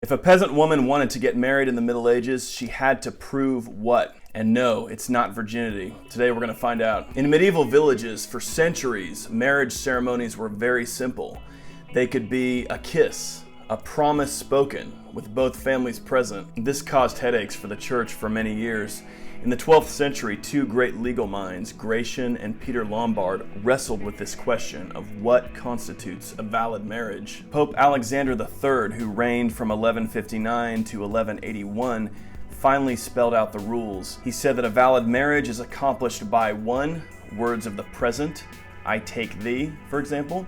If a peasant woman wanted to get married in the Middle Ages, she had to prove what? And no, it's not virginity. Today we're going to find out. In medieval villages, for centuries, marriage ceremonies were very simple. They could be a kiss, a promise spoken, with both families present. This caused headaches for the church for many years. In the 12th century, two great legal minds, Gratian and Peter Lombard, wrestled with this question of what constitutes a valid marriage. Pope Alexander III, who reigned from 1159 to 1181, finally spelled out the rules. He said that a valid marriage is accomplished by 1, words of the present, I take thee, for example,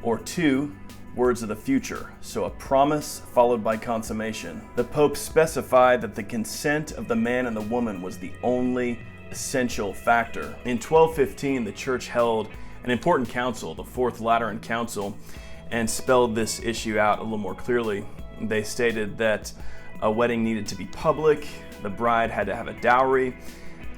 or 2, words of the future, so a promise followed by consummation. The Pope specified that the consent of the man and the woman was the only essential factor. In 1215, the Church held an important council, the Fourth Lateran Council, and spelled this issue out a little more clearly. They stated that a wedding needed to be public, the bride had to have a dowry,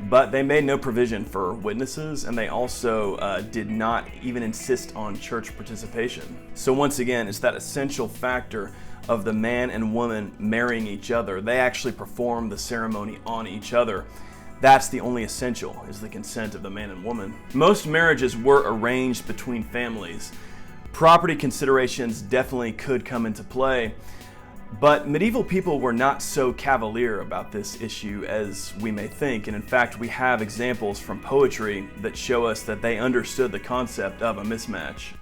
but they made no provision for witnesses, and they also did not even insist on church participation. So once again, it's that essential factor of the man and woman marrying each other. They actually perform the ceremony on each other. That's the only essential, is the consent of the man and woman. Most marriages were arranged between families. Property considerations definitely could come into play, but medieval people were not so cavalier about this issue as we may think, and in fact we have examples from poetry that show us that they understood the concept of a mismatch.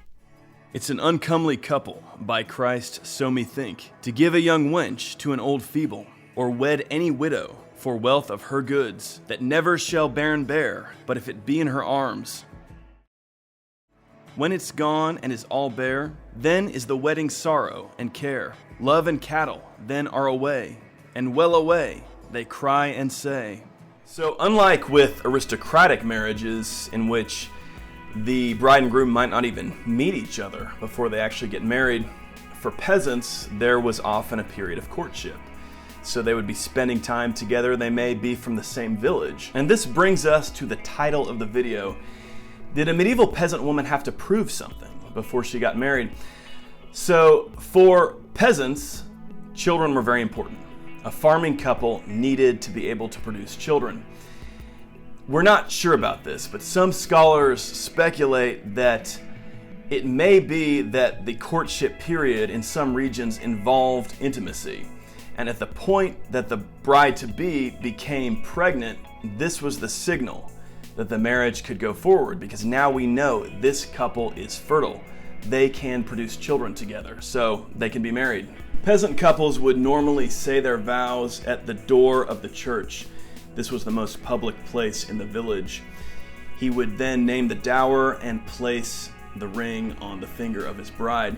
It's an uncomely couple, by Christ, so methink, to give a young wench to an old feeble, or wed any widow for wealth of her goods, that never shall bairn bear, but if it be in her arms. When it's gone and is all bare, then is the wedding sorrow and care. Love and cattle then are away, and well away, they cry and say. So unlike with aristocratic marriages, in which the bride and groom might not even meet each other before they actually get married, for peasants, there was often a period of courtship. So they would be spending time together, they may be from the same village. And this brings us to the title of the video. Did a medieval peasant woman have to prove something before she got married? So for peasants, children were very important. A farming couple needed to be able to produce children. We're not sure about this, but some scholars speculate that it may be that the courtship period in some regions involved intimacy. And at the point that the bride-to-be became pregnant, this was the signal that the marriage could go forward, because now we know this couple is fertile. They can produce children together, so they can be married. Peasant couples would normally say their vows at the door of the church. This was the most public place in the village. He would then name the dower and place the ring on the finger of his bride.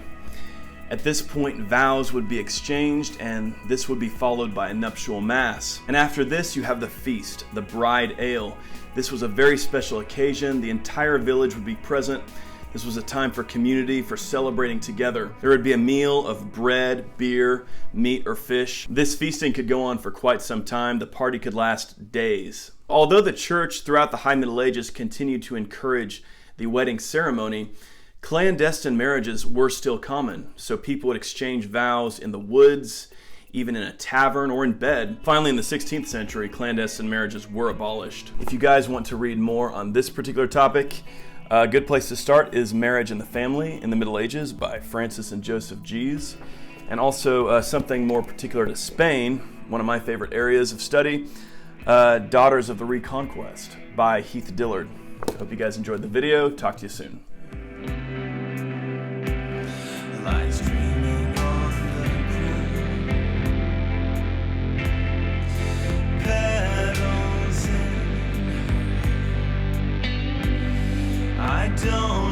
At this point, vows would be exchanged, and this would be followed by a nuptial mass. And after this, you have the feast, the bride ale. This was a very special occasion. The entire village would be present. This was a time for community, for celebrating together. There would be a meal of bread, beer, meat, or fish. This feasting could go on for quite some time. The party could last days. Although the church throughout the High Middle Ages continued to encourage the wedding ceremony, clandestine marriages were still common. So people would exchange vows in the woods, even in a tavern or in bed. Finally, in the 16th century, clandestine marriages were abolished. If you guys want to read more on this particular topic, a good place to start is Marriage and the Family in the Middle Ages by Francis and Joseph Gies. And also something more particular to Spain, one of my favorite areas of study, Daughters of the Reconquest by Heath Dillard. Hope you guys enjoyed the video. Talk to you soon. Lights streaming on the ground, petals in, I don't